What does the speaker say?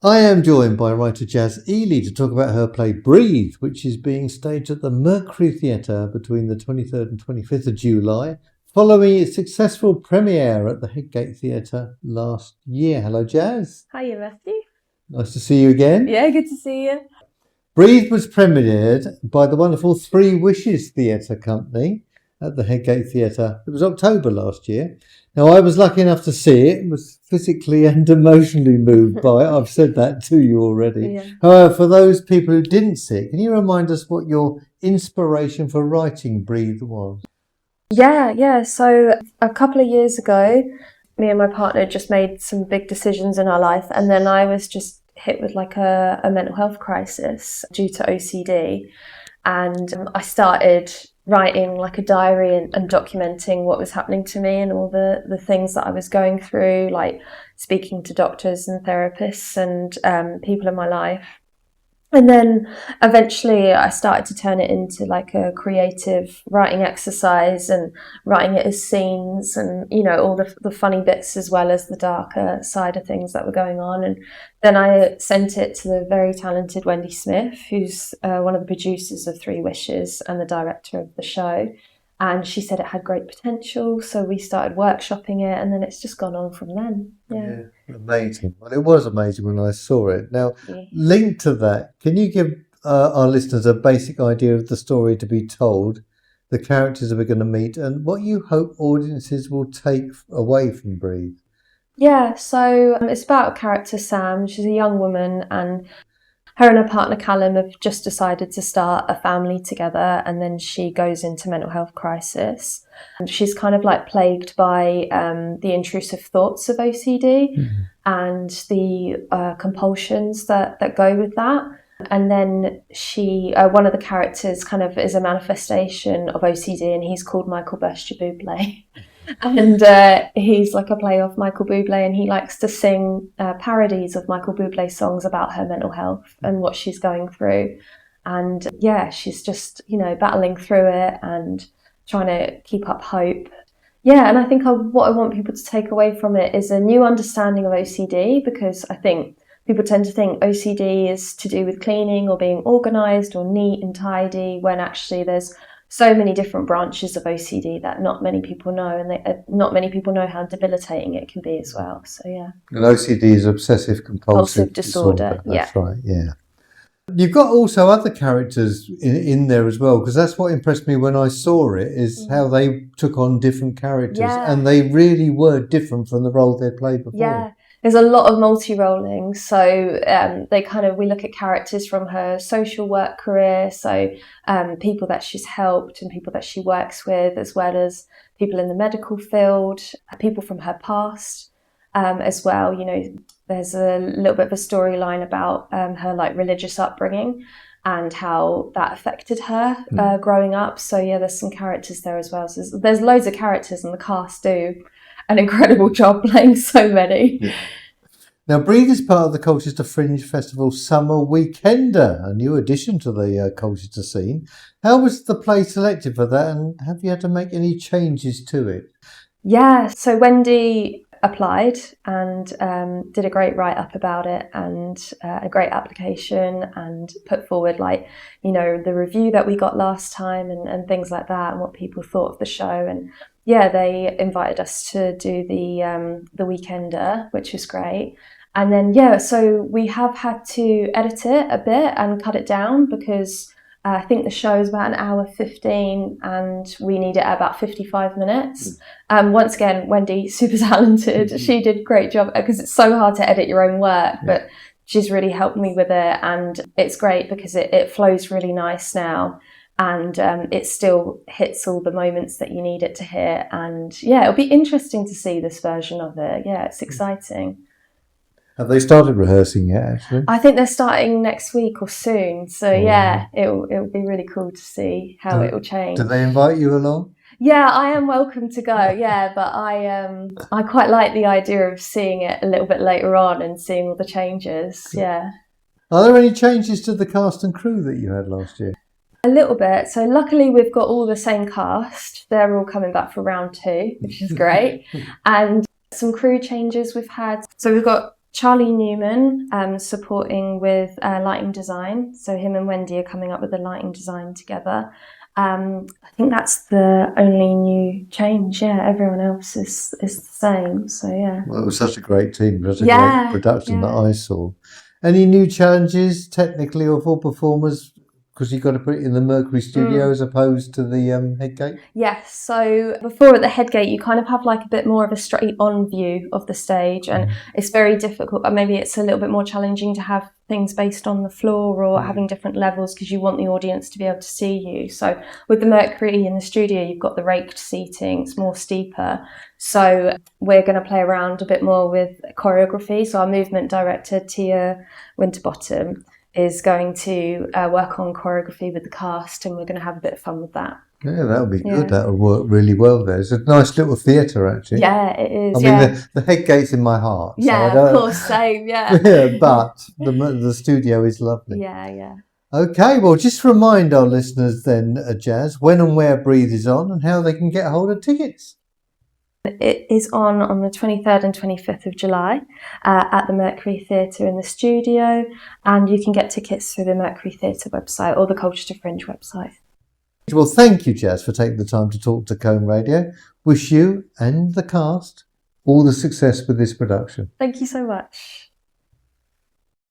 I am joined by writer Jazz Ely to talk about her play Breathe, which is being staged at the Mercury Theatre between the 23rd and 25th of July, following its successful premiere at the Headgate Theatre last year. Hello, Jazz. Hiya, Matthew. Nice to see you again. Yeah, good to see you. Breathe was premiered by the wonderful Three Wishes Theatre Company at the Headgate Theatre. It was October last year. Now, I was lucky enough to see it, was physically and emotionally moved by it. I've said that to you already. Yeah. However, for those people who didn't see it, can you remind us what your inspiration for writing Breathe was? Yeah. So a couple of years ago, me and my partner just made some big decisions in our life, and then I was just hit with like a mental health crisis due to OCD, and I started writing like a diary and documenting what was happening to me and all the things that I was going through, like speaking to doctors and therapists and people in my life. And then eventually I started to turn it into like a creative writing exercise and writing it as scenes and, you know, all the funny bits as well as the darker side of things that were going on. And then I sent it to the very talented Wendy Smith, who's one of the producers of Three Wishes and the director of the show. And she said it had great potential, so we started workshopping it, and then it's just gone on from then. Yeah. Amazing. Well, it was amazing when I saw it. Now, Yeah. linked to that, can you give our listeners a basic idea of the story to be told, the characters that we're going to meet, and what you hope audiences will take away from Breathe? Yeah, so it's about a character, Sam. She's a young woman, and her and her partner Callum have just decided to start a family together, and then she goes into mental health crisis. And she's kind of like plagued by the intrusive thoughts of OCD and the compulsions that go with that. And then she, one of the characters kind of is a manifestation of OCD, and he's called Michael Bublé. And he's like a play off Michael Bublé, and he likes to sing parodies of Michael Bublé songs about her mental health and what she's going through. And yeah, she's just, you know, battling through it and trying to keep up hope. Yeah, and I think what I want people to take away from it is a new understanding of OCD, because I think people tend to think OCD is to do with cleaning or being organised or neat and tidy, when actually there's so many different branches of OCD that not many people know, and not many people know how debilitating it can be as well. So yeah. And OCD is obsessive compulsive disorder. That's right, yeah. You've got also other characters in there as well, because that's what impressed me when I saw it, is how they took on different characters, and they really were different from the role they'd played before. Yeah. There's a lot of multi-rolling, so we look at characters from her social work career, so people that she's helped and people that she works with, as well as people in the medical field, people from her past as well. You know, there's a little bit of a storyline about her like religious upbringing and how that affected her growing up. So yeah, there's some characters there as well. So there's loads of characters, and the cast do an incredible job playing so many. Yeah. Now, Breathe is part of the Colchester Fringe Festival Summer Weekender, a new addition to the Colchester scene. How was the play selected for that, and have you had to make any changes to it? Yeah, so Wendy applied and did a great write-up about it, and a great application, and put forward, like, you know, the review that we got last time and things like that, and what people thought of the show. And yeah, they invited us to do the Weekender, which is great. And then yeah, so we have had to edit it a bit and cut it down, because I think the show is about 1:15 and we need it at about 55 minutes. Once again, Wendy, super talented. She did a great job, because it's so hard to edit your own work, but she's really helped me with it, and it's great because it flows really nice now. And it still hits all the moments that you need it to hit. And yeah, it'll be interesting to see this version of it. Yeah, it's exciting. Have they started rehearsing yet, actually? I think they're starting next week or soon. So yeah, it'll be really cool to see how it will change. Do they invite you along? Yeah, I am welcome to go. Yeah, but I quite like the idea of seeing it a little bit later on and seeing all the changes. Yeah. Are there any changes to the cast and crew that you had last year? A little bit. So luckily we've got all the same cast. They're all coming back for round 2, which is great. And some crew changes we've had. So we've got Charlie Newman supporting with lighting design. So him and Wendy are coming up with the lighting design together. I think that's the only new change. Yeah, everyone else is the same. So yeah. Well, it was such a great team. It was a great production that I saw. Any new challenges technically or for performers? Because you've got to put it in the Mercury studio as opposed to the Headgate? Yes, so before at the Headgate you kind of have like a bit more of a straight on view of the stage, and it's very difficult, but maybe it's a little bit more challenging to have things based on the floor or having different levels because you want the audience to be able to see you. So with the Mercury in the studio you've got the raked seating, it's more steeper. So we're going to play around a bit more with choreography. So our movement director, Tia Winterbottom, is going to work on choreography with the cast, and we're going to have a bit of fun with that. Yeah, that'll be good. That'll work really well there. It's a nice little theatre, actually. Yeah, it is. I mean, the Headgate's in my heart. Yeah, so of course, same, yeah. But the studio is lovely. Yeah. Okay, well, just remind our listeners then, Jazz, when and where Breathe is on and how they can get hold of tickets. It is on the 23rd and 25th of July at the Mercury Theatre in the studio, and you can get tickets through the Mercury Theatre website or the Colchester Fringe website. Well, thank you, Jazz, for taking the time to talk to Comb Radio. Wish you and the cast all the success with this production. Thank you so much.